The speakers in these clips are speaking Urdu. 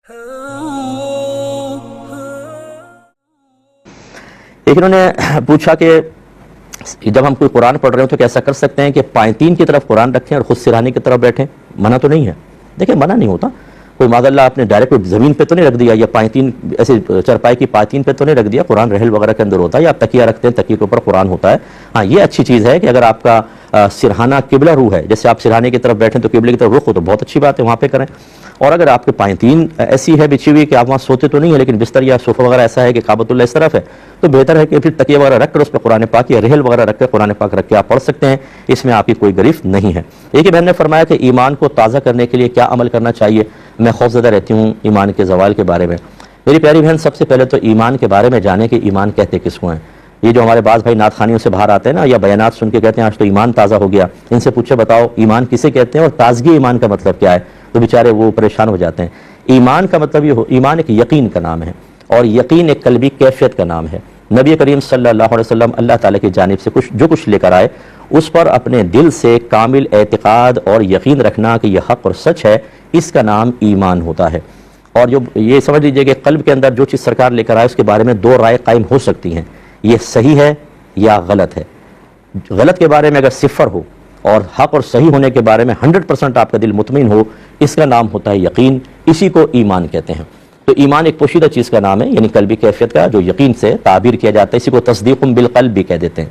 ایک انہوں نے پوچھا کہ جب ہم کوئی قرآن پڑھ رہے ہوں تو کیا ایسا کر سکتے ہیں کہ پائتین کی طرف قرآن رکھیں اور خود سرہانے کی طرف بیٹھیں؟ منع تو نہیں ہے. دیکھیں منع نہیں ہوتا. کوئی معاذ اللہ آپ نے ڈائریکٹ زمین پہ تو نہیں رکھ دیا یا پائتین ایسے چرپائی کی پائتین پہ تو نہیں رکھ دیا. قرآن رحل وغیرہ کے اندر ہوتا ہے یا آپ تکیہ رکھتے ہیں, تکیے کے اوپر قرآن ہوتا ہے. ہاں یہ اچھی چیز ہے کہ اگر آپ کا سرہانہ قبلہ رو ہے, جیسے آپ سرہانے کی طرف بیٹھیں تو قبلے کی طرف رخ ہو تو بہت اچھی بات ہے, وہاں پہ کریں. اور اگر آپ کے پائتین ایسی ہے بچھی ہوئی کہ آپ وہاں سوتے تو نہیں ہے لیکن بستر یا صوفہ وغیرہ ایسا ہے کہ کعبۃ اللہ اس طرف ہے, تو بہتر ہے کہ پھر تکیہ وغیرہ رکھ کر اس پہ قرآن پاک یا رحل وغیرہ رکھ کر قرآن پاک رکھ کے آپ پڑھ سکتے ہیں. اس میں آپ کی کوئی گرفت نہیں ہے. ایک بہن نے فرمایا کہ ایمان کو تازہ کرنے کے لیے کیا عمل کرنا چاہیے؟ میں خوفزدہ رہتی ہوں ایمان کے زوال کے بارے میں. میری پیاری بہن, سب سے پہلے تو ایمان کے بارے میں جانیں کہ ایمان کہتے کس کو ہیں. یہ جو ہمارے بعض بھائی نعت خوانیوں سے باہر آتے ہیں نا, یا بیانات سن کے کہتے ہیں آج تو ایمان تازہ ہو گیا, ان سے پوچھے بتاؤ ایمان کسے کہتے ہیں اور تازگی ایمان کا مطلب کیا ہے؟ تو بیچارے وہ پریشان ہو جاتے ہیں. ایمان کا مطلب یہ ایمان ایک یقین کا نام ہے, اور یقین ایک قلبی کیفیت کا نام ہے. نبی کریم صلی اللہ علیہ وسلم اللہ تعالیٰ کی جانب سے جو کچھ لے کر آئے اس پر اپنے دل سے کامل اعتقاد اور یقین رکھنا کہ یہ حق اور سچ ہے, اس کا نام ایمان ہوتا ہے. اور جو یہ سمجھ لیجئے کہ قلب کے اندر جو چیز سرکار لے کر آئے اس کے بارے میں دو رائے قائم ہو سکتی ہیں, یہ صحیح ہے یا غلط ہے. غلط کے بارے میں اگر صفر ہو اور حق اور صحیح ہونے کے بارے میں 100% آپ کا دل مطمئن ہو, اس کا نام ہوتا ہے یقین. اسی کو ایمان کہتے ہیں. تو ایمان ایک پوشیدہ چیز کا نام ہے, یعنی قلبی کیفیت کا جو یقین سے تعبیر کیا جاتا ہے. اسی کو تصدیق بالقلب بھی کہہ دیتے ہیں.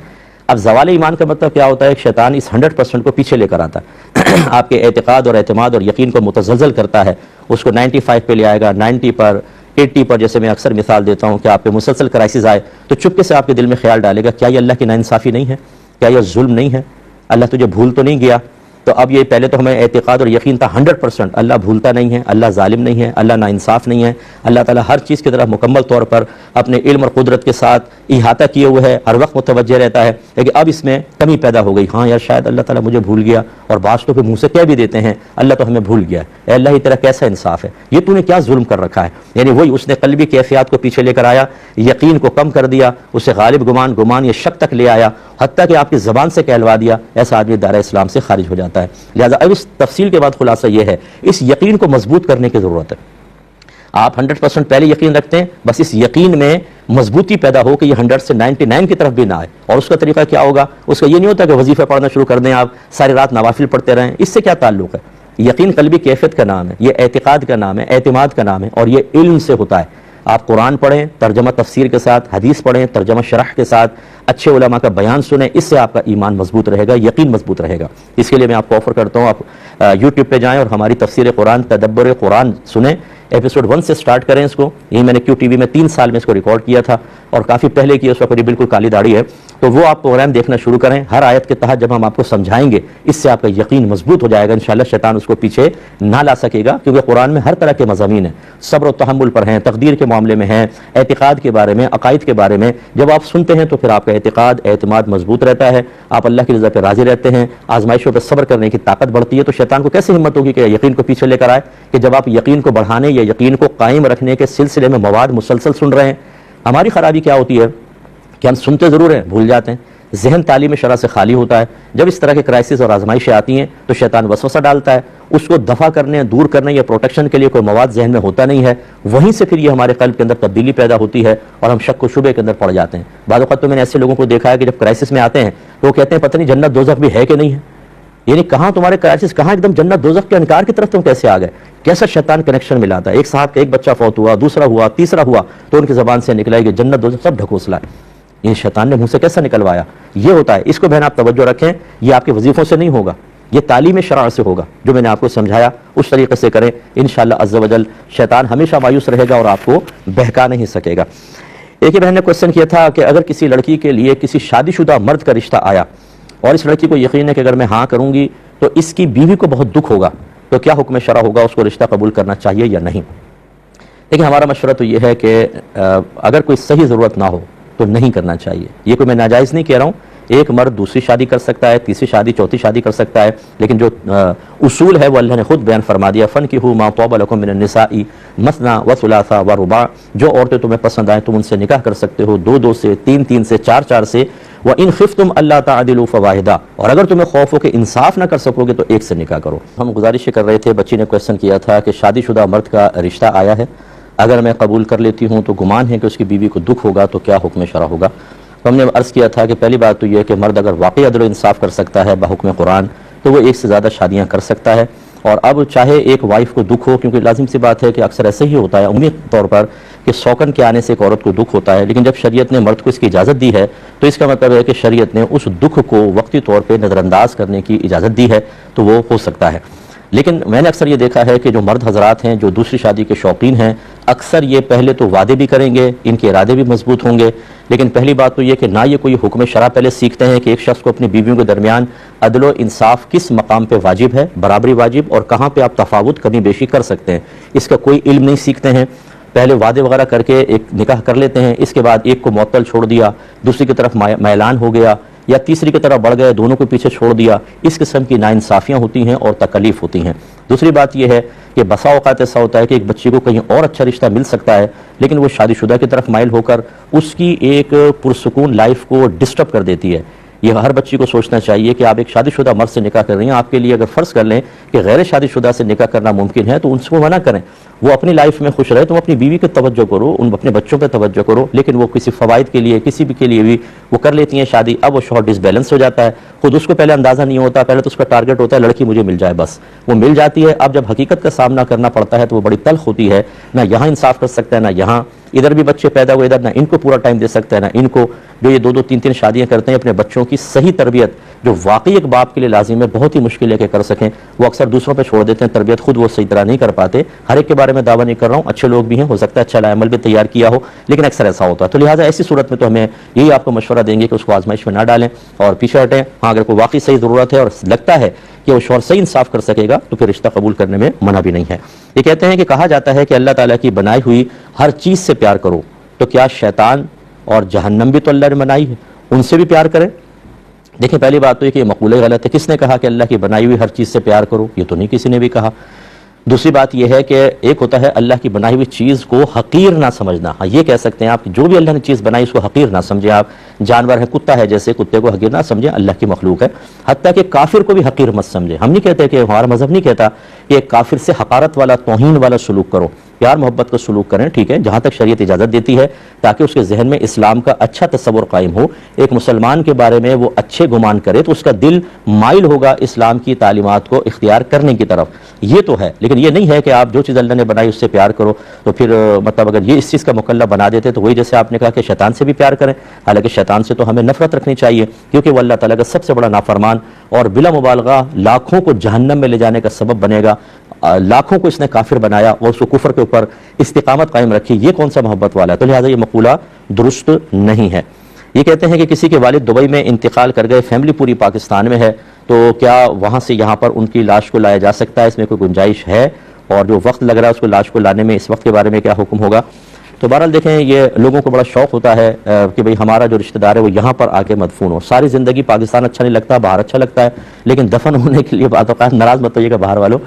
اب زوال ایمان کا مطلب کیا ہوتا ہے؟ شیطان اس 100% کو پیچھے لے کر آتا ہے, آپ کے اعتقاد اور اعتماد اور یقین کو متزلزل کرتا ہے, اس کو 95 پہ لے آئے گا, 90 پر, 80 پر. جیسے میں اکثر مثال دیتا ہوں کہ آپ پہ مسلسل کرائسس آئے تو چپکے سے آپ کے دل میں خیال ڈالے گا کیا یہ اللہ کی ناانصافی نہیں ہے, کیا یہ ظلم نہیں ہے, اللہ تجھے بھول تو نہیں گیا. تو اب یہ پہلے تو ہمیں اعتقاد اور یقین تھا 100% اللہ بھولتا نہیں ہے, اللہ ظالم نہیں ہے, اللہ ناانصاف نہیں ہے, اللہ تعالیٰ ہر چیز کی طرف مکمل طور پر اپنے علم اور قدرت کے ساتھ احاطہ کیے ہوئے ہے, ہر وقت متوجہ رہتا ہے. لیکن اب اس میں کمی پیدا ہو گئی, ہاں یار شاید اللہ تعالیٰ مجھے بھول گیا, اور بعض تو پھر منہ سے کہہ بھی دیتے ہیں اللہ تو ہمیں بھول گیا. اے اللہ یہ تیرا کیسا انصاف ہے, یہ تو نے کیا ظلم کر رکھا ہے. یعنی وہی اس نے قلبی کیفیات کو پیچھے لے کر آیا, یقین کو کم کر دیا, اسے غالب گمان یا شک تک لے آیا, حتیٰ کہ آپ کی زبان سے کہلوا دیا. ایسا آدمی دائرہ اسلام سے خارج ہو جاتا ہے. لہذا اب اس تفصیل کے بعد خلاصہ یہ ہے, اس یقین کو مضبوط کرنے کی ضرورت ہے. آپ 100% پہلے یقین رکھتے ہیں, بس اس یقین میں مضبوطی پیدا ہو کہ یہ 100 سے 99 کی طرف بھی نہ آئے. اور اس کا طریقہ کیا ہوگا؟ اس کا یہ نہیں ہوتا کہ وظیفہ پڑھنا شروع کر دیں, آپ ساری رات نوافل پڑھتے رہیں. اس سے کیا تعلق ہے؟ یقین قلبی کیفیت کا نام ہے, یہ اعتقاد کا نام ہے, اعتماد کا نام ہے, اور یہ علم سے ہوتا ہے. آپ قرآن پڑھیں ترجمہ تفسیر کے ساتھ, حدیث پڑھیں ترجمہ شرح کے ساتھ, اچھے علماء کا بیان سنیں, اس سے آپ کا ایمان مضبوط رہے گا, یقین مضبوط رہے گا. اس کے لیے میں آپ کو آفر کرتا ہوں, آپ یوٹیوب پہ جائیں اور ہماری تفسیر قرآن تدبر قرآن سنیں. ایپیسوڈ 1 سے سٹارٹ کریں اس کو. یہ میں نے کیو ٹی وی میں 3 سال میں اس کو ریکارڈ کیا تھا, اور کافی پہلے کی, اس وقت بالکل کالی داڑھی ہے. تو وہ آپ پروگرام دیکھنا شروع کریں. ہر آیت کے تحت جب ہم آپ کو سمجھائیں گے, اس سے آپ کا یقین مضبوط ہو جائے گا. انشاءاللہ شیطان اس کو پیچھے نہ لا سکے گا, کیونکہ قرآن میں ہر طرح کے مضامین ہیں. صبر و تحمل پر ہیں, تقدیر کے معاملے میں ہیں, اعتقاد کے بارے میں, عقائد کے بارے میں. جب آپ سنتے ہیں تو پھر آپ کا اعتقاد اعتماد مضبوط رہتا ہے, آپ اللہ کی رضا پہ راضی رہتے ہیں, آزمائشوں پہ صبر کرنے کی طاقت بڑھتی ہے. تو شیطان کو کیسے ہمت ہوگی کہ یقین کو پیچھے لے کر آئے؟ کہ جب آپ یقین کو بڑھانے یا یقین کو قائم رکھنے کے سلسلے میں مواد مسلسل سن رہے ہیں. ہماری خرابی کیا ہوتی ہے کہ ہم سنتے ضرور ہیں, بھول جاتے ہیں, ذہن تعلیم شرع سے خالی ہوتا ہے. جب اس طرح کے کرائسس اور آزمائشیں آتی ہیں تو شیطان وسوسہ ڈالتا ہے, اس کو دفع کرنے, دور کرنے یا پروٹیکشن کے لیے کوئی مواد ذہن میں ہوتا نہیں ہے. وہیں سے پھر یہ ہمارے قلب کے اندر تبدیلی پیدا ہوتی ہے اور ہم شک و شبے کے اندر پڑ جاتے ہیں. بعض اوقات تو میں نے ایسے لوگوں کو دیکھا ہے کہ جب کرائسس میں آتے ہیں تو وہ کہتے ہیں پتہ نہیں جنت دوزخ بھی ہے کہ نہیں ہے. یعنی کہاں تمہارے کرائسس, کہاں ایک دم جنت دوزخ کے انکار کی طرف تم کیسے آ گئے؟ کیسا شیطان کنیکشن ملاتا ہے. ایک صاحب کا ایک بچہ فوت ہوا, دوسرا ہوا, تیسرا ہوا, تو ان کی زبان سے نکلا کہ جنت دوزخ سب ڈھکوسلا ہے. یہ شیطان نے منہ سے کیسا نکلوایا؟ یہ ہوتا ہے. اس کو بہن آپ توجہ رکھیں, یہ آپ کے وظیفوں سے نہیں ہوگا, یہ تعلیم شرع سے ہوگا. جو میں نے آپ کو سمجھایا اس طریقے سے کریں, انشاءاللہ عز و جل شیطان ہمیشہ مایوس رہے گا اور آپ کو بہکا نہیں سکے گا. ایک بہن نے کوشچن کیا تھا کہ اگر کسی لڑکی کے لیے کسی شادی شدہ مرد کا رشتہ آیا اور اس لڑکی کو یقین ہے کہ اگر میں ہاں کروں گی تو اس کی بیوی کو بہت دکھ ہوگا, تو کیا حکم شرع ہوگا, اس کو رشتہ قبول کرنا چاہیے یا نہیں؟ لیکن ہمارا مشورہ تو یہ ہے کہ اگر کوئی صحیح ضرورت نہ ہو تو نہیں کرنا چاہیے. یہ کوئی میں ناجائز نہیں کہہ رہا ہوں, ایک مرد دوسری شادی کر سکتا ہے, تیسری شادی, چوتھی شادی کر سکتا ہے, لیکن جو اصول ہے وہ اللہ نے خود بیان فرما دیا, فَنْكِحُوا مَا طَابَ لَكُم مِّنَ النِّسَاءِ مَثْنَىٰ وَثُلَاثَ وَرُبَاعَ. جو عورتیں تمہیں پسند آئیں تم ان سے نکاح کر سکتے ہو, 2 سے, 3 سے, 4 سے. وَإِنْ خِفْتُمْ أَلَّا تَعْدِلُوا فَوَاحِدًا، اور اگر تمہیں خوف ہو کہ انصاف نہ کر سکو گے تو ایک سے نکاح کرو۔ ہم گزارش کر رہے تھے، بچی نے کویسچن کیا تھا کہ شادی شدہ مرد کا رشتہ آیا ہے، اگر میں قبول کر لیتی ہوں تو گمان ہے کہ اس کی بیوی کو دکھ ہوگا تو کیا حکم شرع ہوگا؟ تو ہم نے عرض کیا تھا کہ پہلی بات تو یہ ہے کہ مرد اگر واقعی عدل و انصاف کر سکتا ہے بحکم قرآن تو وہ ایک سے زیادہ شادیاں کر سکتا ہے، اور اب چاہے ایک وائف کو دکھ ہو، کیونکہ لازم سی بات ہے کہ اکثر ایسے ہی ہوتا ہے عمومی طور پر کہ سوکن کے آنے سے ایک عورت کو دکھ ہوتا ہے، لیکن جب شریعت نے مرد کو اس کی اجازت دی ہے تو اس کا مطلب ہے کہ شریعت نے اس دکھ کو وقتی طور پہ نظر انداز کرنے کی اجازت دی ہے، تو وہ ہو سکتا ہے۔ لیکن میں نے اکثر یہ دیکھا ہے کہ جو مرد حضرات ہیں جو دوسری شادی کے شوقین ہیں، اکثر یہ پہلے تو وعدے بھی کریں گے، ان کے ارادے بھی مضبوط ہوں گے، لیکن پہلی بات تو یہ کہ نہ یہ کوئی حکم شرع پہلے سیکھتے ہیں کہ ایک شخص کو اپنی بیویوں کے درمیان عدل و انصاف کس مقام پہ واجب ہے، برابری واجب، اور کہاں پہ آپ تفاوت کمی بیشی کر سکتے ہیں، اس کا کوئی علم نہیں سیکھتے ہیں۔ پہلے وعدے وغیرہ کر کے ایک نکاح کر لیتے ہیں، اس کے بعد ایک کو معطل چھوڑ دیا، دوسری کی طرف میلان ہو گیا، یا تیسری کی طرف بڑھ گئے، دونوں کو پیچھے چھوڑ دیا۔ اس قسم کی ناانصافیاں ہوتی ہیں اور تکلیف ہوتی ہیں۔ دوسری بات یہ ہے کہ بسا اوقات ایسا ہوتا ہے کہ ایک بچی کو کہیں اور اچھا رشتہ مل سکتا ہے، لیکن وہ شادی شدہ کی طرف مائل ہو کر اس کی ایک پرسکون لائف کو ڈسٹرب کر دیتی ہے۔ یہ ہر بچی کو سوچنا چاہیے کہ آپ ایک شادی شدہ مرد سے نکاح کر رہی ہیں، آپ کے لیے اگر فرض کر لیں کہ غیر شادی شدہ سے نکاح کرنا ممکن ہے تو ان سے کو منع کریں، وہ اپنی لائف میں خوش رہے، تم اپنی بیوی کی توجہ کرو، ان اپنے بچوں پہ توجہ کرو، لیکن وہ کسی فوائد کے لیے کسی بھی کے لیے بھی وہ کر لیتی ہیں شادی۔ اب وہ شوہر ڈس بیلنس ہو جاتا ہے، خود اس کو پہلے اندازہ نہیں ہوتا، پہلے تو اس کا ٹارگٹ ہوتا ہے لڑکی مجھے مل جائے، بس وہ مل جاتی ہے۔ اب جب حقیقت کا سامنا کرنا پڑتا ہے تو وہ بڑی تلخ ہوتی ہے، نہ یہاں انصاف کر سکتا ہے نہ یہاں، ادھر بھی بچے پیدا ہوئے، ادھر نہ ان کو پورا ٹائم دے سکتا ہے نہ ان کو۔ جو یہ 2-2 3-3 شادیاں کرتے ہیں، اپنے بچوں کی صحیح تربیت جو واقعی ایک باپ کے لیے لازم ہے، بہت ہی مشکل ہے کہ کر سکیں، وہ اکثر دوسروں پہ چھوڑ دیتے ہیں، تربیت خود وہ صحیح طرح نہیں کر پاتے۔ ہر ایک کے بارے میں دعویٰ نہیں کر رہا ہوں، اچھے لوگ بھی ہیں، ہو سکتا ہے اچھا عمل بھی تیار کیا ہو، لیکن اکثر ایسا ہوتا ہے۔ تو لہٰذا ایسی صورت میں تو ہمیں یہی آپ کو مشورہ دیں گے کہ اس کو آزمائش میں نہ ڈالیں اور پیچھے ہٹیں۔ ہاں اگر کوئی واقعی صحیح ضرورت ہے اور لگتا ہے کہ وہ شوہر صحیح انصاف کر سکے گا تو پھر رشتہ قبول کرنے میں منع بھی نہیں ہے۔ یہ کہتے ہیں کہ کہا جاتا ہے کہ اللہ تعالیٰ کی بنائی ہوئی ہر چیز سے پیار کرو، تو کیا شیطان اور جہنم بھی تو اللہ نے بنائی ہے، ان سے بھی پیار کریں؟ دیکھیں پہلی بات تو یہ کہ یہ مقولہ غلط ہے۔ کس نے کہا کہ اللہ کی بنائی ہوئی ہر چیز سے پیار کرو؟ یہ تو نہیں کسی نے بھی کہا۔ دوسری بات یہ ہے کہ ایک ہوتا ہے اللہ کی بنائی ہوئی چیز کو حقیر نہ سمجھنا۔ ہاں یہ کہہ سکتے ہیں آپ کہ جو بھی اللہ نے چیز بنائی اس کو حقیر نہ سمجھیں، آپ جانور ہے، کتا ہے، جیسے کتے کو حقیر نہ سمجھیں، اللہ کی مخلوق ہے۔ حتیٰ کہ کافر کو بھی حقیر مت سمجھیں۔ ہم نہیں کہتے کہ ہمارا مذہب نہیں کہتا کہ کافر سے حقارت والا توہین والا سلوک کرو، پیار محبت کا سلوک کریں، ٹھیک ہے، جہاں تک شریعت اجازت دیتی ہے، تاکہ اس کے ذہن میں اسلام کا اچھا تصور قائم ہو، ایک مسلمان کے بارے میں وہ اچھے گمان کرے تو اس کا دل مائل ہوگا اسلام کی تعلیمات کو اختیار کرنے کی طرف۔ یہ تو ہے، لیکن یہ نہیں ہے کہ آپ جو چیز اللہ نے بنائی اس سے پیار کرو، تو پھر مطلب اگر یہ اس چیز کا مکلف بنا دیتے تو وہی جیسے آپ نے کہا کہ شیطان سے بھی پیار کریں، حالانکہ شیطان سے تو ہمیں نفرت رکھنی چاہیے، کیونکہ وہ اللہ تعالیٰ کا سب سے بڑا نافرمان اور بلا مبالغہ لاکھوں کو جہنم میں لے جانے کا سبب بنے گا۔ لاکھوں کو اس نے کافر بنایا اور اس کو کفر کے اوپر استقامت قائم رکھی، یہ کون سا محبت والا ہے؟ تو لہٰذا یہ مقولہ درست نہیں ہے۔ یہ کہتے ہیں کہ کسی کے والد دبئی میں انتقال کر گئے، فیملی پوری پاکستان میں ہے، تو کیا وہاں سے یہاں پر ان کی لاش کو لایا جا سکتا ہے؟ اس میں کوئی گنجائش ہے؟ اور جو وقت لگ رہا ہے اس کو لاش کو لانے میں، اس وقت کے بارے میں کیا حکم ہوگا؟ تو بہرحال دیکھیں، یہ لوگوں کو بڑا شوق ہوتا ہے کہ بھئی ہمارا جو رشتہ دار ہے وہ یہاں پر آ کے مدفون ہو۔ ساری زندگی پاکستان اچھا نہیں لگتا، باہر اچھا لگتا ہے، لیکن دفن ہونے کے لیے بعض اوقات ناراض مت ہوئیے گا باہر والوں،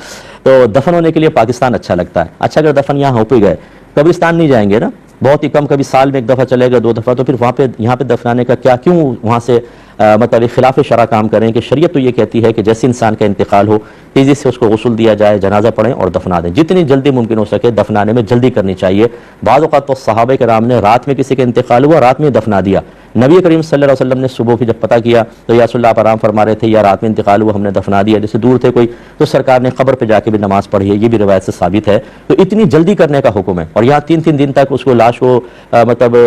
تو دفن ہونے کے لیے پاکستان اچھا لگتا ہے۔ اچھا اگر دفن یہاں ہو پہ گئے، قبرستان نہیں جائیں گے نا، بہت ہی کم، کبھی سال میں 1 دفعہ چلے گا 2 دفعہ، تو پھر وہاں پہ یہاں پہ دفنانے کا کیا، کیوں وہاں سے مطلب خلاف شرع کام کریں؟ کہ شریعت تو یہ کہتی ہے کہ جیسے انسان کا انتقال ہو تیزی سے اس کو غسل دیا جائے، جنازہ پڑھیں اور دفنا دیں، جتنی جلدی ممکن ہو سکے دفنانے میں جلدی کرنی چاہیے۔ بعض اوقات تو صحابہ کرام نے رات میں کسی کا انتقال ہوا رات میں دفنا دیا، نبی کریم صلی اللہ علیہ وسلم نے صبح جب پتہ کیا تو یا رسول اللہ آپ آرام فرما رہے تھے یا رات میں انتقال ہوا، ہم نے دفنا دیا، جیسے دور تھے کوئی تو سرکار نے قبر پہ جا کے بھی نماز پڑھی ہے، یہ بھی روایت سے ثابت ہے۔ تو اتنی جلدی کرنے کا حکم ہے، اور یہاں 3 دن تک اس کو لاش کو مطلب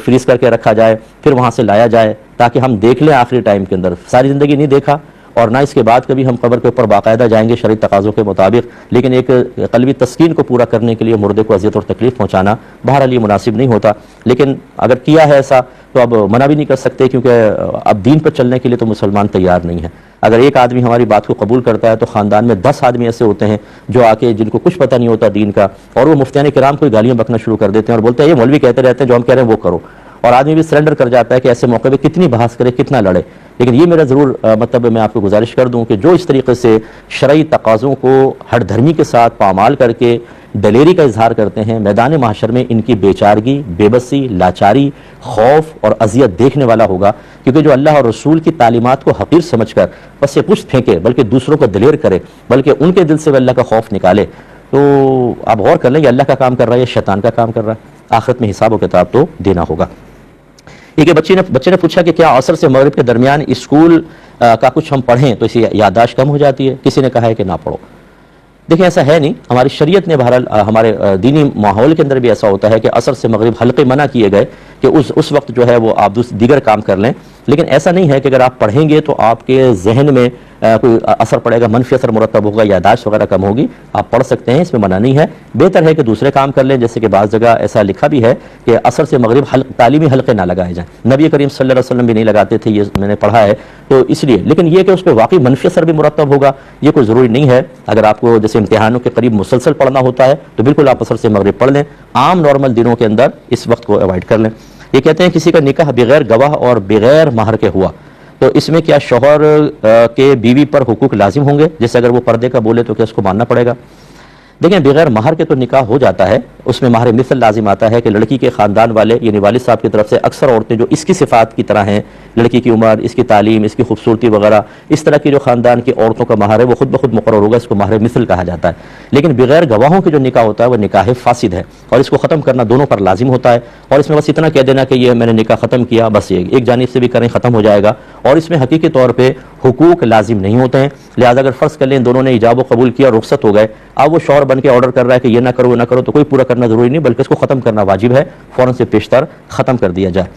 فریز کر کے رکھا جائے، پھر وہاں سے لایا جائے تاکہ ہم دیکھ لیں آخری ٹائم کے اندر۔ ساری زندگی نہیں دیکھا اور نہ اس کے بعد کبھی ہم قبر کے اوپر باقاعدہ جائیں گے شرعی تقاضوں کے مطابق، لیکن ایک قلبی تسکین کو پورا کرنے کے لیے مردے کو اذیت اور تکلیف پہنچانا بہرحال یہ مناسب نہیں ہوتا۔ لیکن اگر کیا ہے ایسا تو اب منع بھی نہیں کر سکتے، کیونکہ اب دین پر چلنے کے لیے تو مسلمان تیار نہیں ہے۔ اگر ایک آدمی ہماری بات کو قبول کرتا ہے تو خاندان میں 10 آدمی ایسے ہوتے ہیں جو آ کے جن کو کچھ پتہ نہیں ہوتا دین کا، اور وہ مفتیان کرام کو گالیاں بکنا شروع کر دیتے ہیں اور بولتے ہیں یہ مولوی کہتے رہتے ہیں جو ہم کہہ رہے ہیں وہ کرو، اور آدمی بھی سرنڈر کر جاتا ہے کہ ایسے موقع پہ کتنی بحث کرے کتنا لڑے۔ لیکن یہ میرا ضرور مطلب میں آپ کو گزارش کر دوں کہ جو اس طریقے سے شرعی تقاضوں کو ہر دھرمی کے ساتھ پامال کر کے دلیری کا اظہار کرتے ہیں، میدان محشر میں ان کی بے چارگی، بے بسی، لاچاری، خوف اور اذیت دیکھنے والا ہوگا، کیونکہ جو اللہ اور رسول کی تعلیمات کو حقیر سمجھ کر پس پشت پھینکے، بلکہ دوسروں کو دلیر کرے، بلکہ ان کے دل سے وہ اللہ کا خوف نکالے، تو آپ غور کر لیں یہ اللہ کا کام کر رہا ہے یا شیطان کا کام کر رہا ہے؟ آخرت میں حساب و کتاب تو دینا ہوگا۔ یہ کہ بچے نے پوچھا کہ کیا عصر سے مغرب کے درمیان اسکول کا کچھ ہم پڑھیں تو اسی یادداشت کم ہو جاتی ہے؟ کسی نے کہا ہے کہ نہ پڑھو۔ دیکھیں ایسا ہے نہیں، ہماری شریعت نے بہرحال ہمارے دینی ماحول کے اندر بھی ایسا ہوتا ہے کہ عصر سے مغرب حلقے منع کیے گئے کہ اس وقت جو ہے وہ آپ دیگر کام کر لیں، لیکن ایسا نہیں ہے کہ اگر آپ پڑھیں گے تو آپ کے ذہن میں کوئی اثر پڑے گا، منفی اثر مرتب ہوگا، یادداشت وغیرہ کم ہوگی۔ آپ پڑھ سکتے ہیں، اس میں منع نہیں ہے، بہتر ہے کہ دوسرے کام کر لیں، جیسے کہ بعض جگہ ایسا لکھا بھی ہے کہ عصر سے مغرب تعلیمی حلقے نہ لگائے جائیں، نبی کریم صلی اللہ علیہ وسلم بھی نہیں لگاتے تھے، یہ میں نے پڑھا ہے، تو اس لیے، لیکن یہ کہ اس پہ واقعی منفی اثر بھی مرتب ہوگا یہ کوئی ضروری نہیں ہے۔ اگر آپ کو جیسے امتحانوں کے قریب مسلسل پڑھنا ہوتا ہے تو بالکل آپ عصر سے مغرب پڑھ لیں، عام نارمل دنوں کے اندر اس وقت کو اوائڈ کر لیں۔ یہ کہتے ہیں کسی کا نکاح بغیر گواہ اور بغیر مہر کے ہوا تو اس میں کیا شوہر کے بیوی پر حقوق لازم ہوں گے؟ جیسے اگر وہ پردے کا بولے تو کیا اس کو ماننا پڑے گا؟ دیکھیں بغیر مہر کے تو نکاح ہو جاتا ہے، اس میں مہر مثل لازم آتا ہے کہ لڑکی کے خاندان والے یعنی والد صاحب کی طرف سے اکثر عورتیں جو اس کی صفات کی طرح ہیں، لڑکی کی عمر، اس کی تعلیم، اس کی خوبصورتی وغیرہ، اس طرح کی جو خاندان کی عورتوں کا مہر ہے وہ خود بخود مقرر ہوگا، اس کو مہر مثل کہا جاتا ہے۔ لیکن بغیر گواہوں کے جو نکاح ہوتا ہے وہ نکاح فاسد ہے، اور اس کو ختم کرنا دونوں پر لازم ہوتا ہے، اور اس میں بس اتنا کہہ دینا کہ یہ میں نے نکاح ختم کیا، بس یہ ایک جانب سے بھی کریں ختم ہو جائے گا، اور اس میں حقیقی طور پہ حقوق لازم نہیں ہوتے ہیں۔ لہٰذا اگر فرض کر لیں دونوں نے ایجاب و قبول کیا اور رخصت ہو گئے، اب وہ شوہر بن کے آرڈر کر رہا ہے کہ یہ نہ کرو وہ نہ کرو، تو کوئی پورا کرنا ضروری نہیں، بلکہ اس کو ختم کرنا واجب ہے، فوراً سے پیشتر ختم کر دیا جائے۔